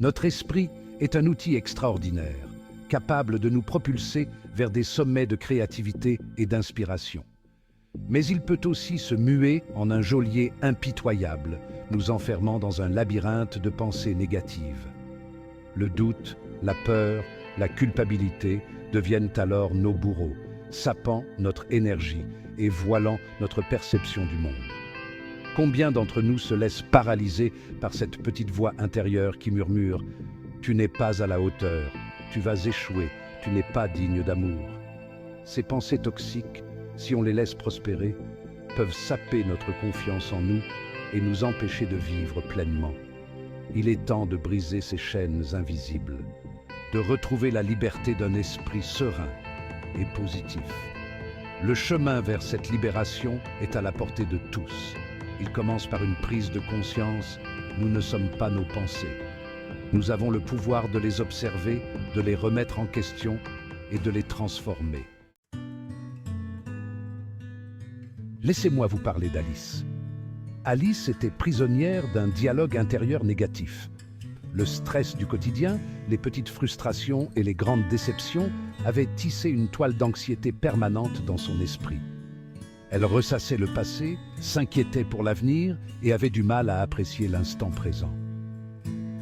Notre esprit est un outil extraordinaire, capable de nous propulser vers des sommets de créativité et d'inspiration. Mais il peut aussi se muer en un geôlier impitoyable, nous enfermant dans un labyrinthe de pensées négatives. Le doute, la peur, la culpabilité deviennent alors nos bourreaux, sapant notre énergie et voilant notre perception du monde. Combien d'entre nous se laissent paralyser par cette petite voix intérieure qui murmure « Tu n'es pas à la hauteur, tu vas échouer, tu n'es pas digne d'amour ». Ces pensées toxiques, si on les laisse prospérer, peuvent saper notre confiance en nous et nous empêcher de vivre pleinement. Il est temps de briser ces chaînes invisibles, de retrouver la liberté d'un esprit serein et positif. Le chemin vers cette libération est à la portée de tous. Il commence par une prise de conscience, nous ne sommes pas nos pensées. Nous avons le pouvoir de les observer, de les remettre en question et de les transformer. Laissez-moi vous parler d'Alice. Alice était prisonnière d'un dialogue intérieur négatif. Le stress du quotidien, les petites frustrations et les grandes déceptions avaient tissé une toile d'anxiété permanente dans son esprit. Elle ressassait le passé, s'inquiétait pour l'avenir et avait du mal à apprécier l'instant présent.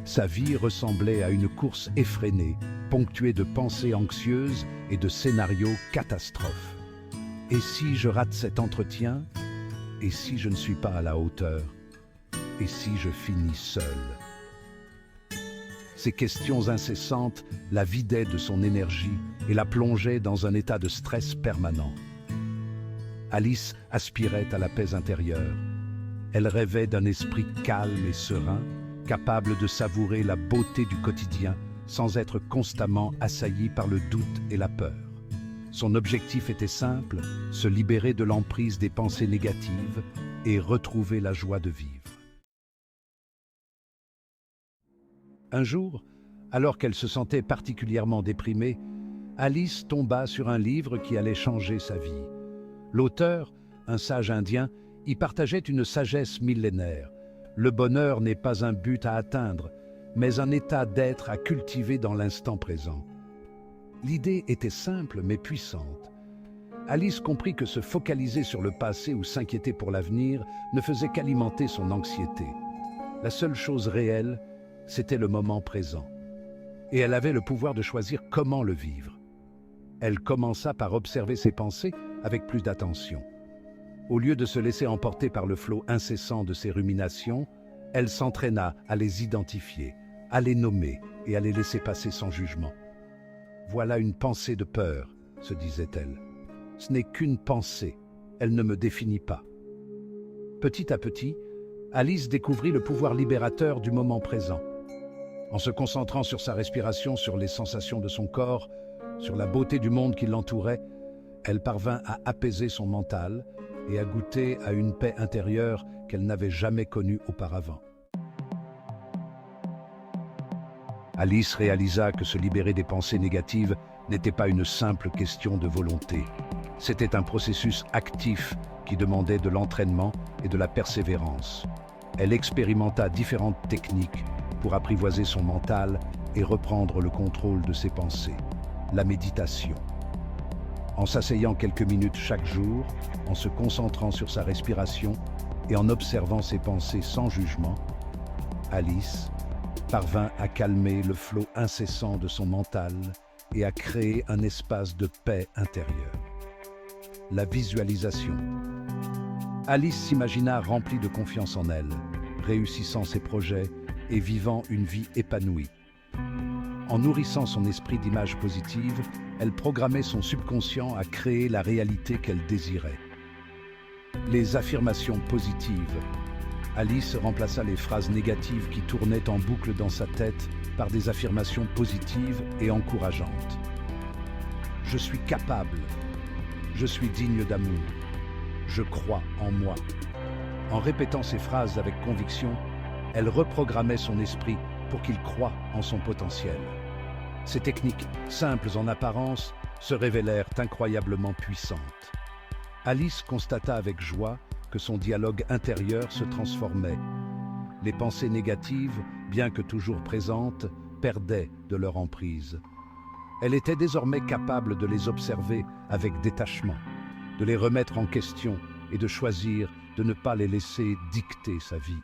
Sa vie ressemblait à une course effrénée, ponctuée de pensées anxieuses et de scénarios catastrophes. Et si je rate cet entretien? Et si je ne suis pas à la hauteur? Et si je finis seul? Ces questions incessantes la vidaient de son énergie et la plongeaient dans un état de stress permanent. Alice aspirait à la paix intérieure. Elle rêvait d'un esprit calme et serein, capable de savourer la beauté du quotidien sans être constamment assaillie par le doute et la peur. Son objectif était simple, se libérer de l'emprise des pensées négatives et retrouver la joie de vivre. Un jour, alors qu'elle se sentait particulièrement déprimée, Alice tomba sur un livre qui allait changer sa vie. L'auteur, un sage indien, y partageait une sagesse millénaire. Le bonheur n'est pas un but à atteindre, mais un état d'être à cultiver dans l'instant présent. L'idée était simple mais puissante. Alice comprit que se focaliser sur le passé ou s'inquiéter pour l'avenir ne faisait qu'alimenter son anxiété. La seule chose réelle, c'était le moment présent. Et elle avait le pouvoir de choisir comment le vivre. Elle commença par observer ses pensées avec plus d'attention. Au lieu de se laisser emporter par le flot incessant de ses ruminations, elle s'entraîna à les identifier, à les nommer et à les laisser passer sans jugement. Voilà une pensée de peur, se disait-elle. Ce n'est qu'une pensée, elle ne me définit pas. Petit à petit, Alice découvrit le pouvoir libérateur du moment présent. En se concentrant sur sa respiration, sur les sensations de son corps, sur la beauté du monde qui l'entourait, elle parvint à apaiser son mental et à goûter à une paix intérieure qu'elle n'avait jamais connue auparavant. Alice réalisa que se libérer des pensées négatives n'était pas une simple question de volonté. C'était un processus actif qui demandait de l'entraînement et de la persévérance. Elle expérimenta différentes techniques pour apprivoiser son mental et reprendre le contrôle de ses pensées. La méditation. En s'asseyant quelques minutes chaque jour, en se concentrant sur sa respiration et en observant ses pensées sans jugement, Alice parvint à calmer le flot incessant de son mental et à créer un espace de paix intérieure. La visualisation. Alice s'imagina remplie de confiance en elle, réussissant ses projets et vivant une vie épanouie. En nourrissant son esprit d'images positives, elle programmait son subconscient à créer la réalité qu'elle désirait. Les affirmations positives. Alice remplaça les phrases négatives qui tournaient en boucle dans sa tête par des affirmations positives et encourageantes. Je suis capable. Je suis digne d'amour. Je crois en moi. En répétant ces phrases avec conviction, elle reprogrammait son esprit pour qu'il croie en son potentiel. Ces techniques, simples en apparence, se révélèrent incroyablement puissantes. Alice constata avec joie que son dialogue intérieur se transformait. Les pensées négatives, bien que toujours présentes, perdaient de leur emprise. Elle était désormais capable de les observer avec détachement, de les remettre en question et de choisir de ne pas les laisser dicter sa vie.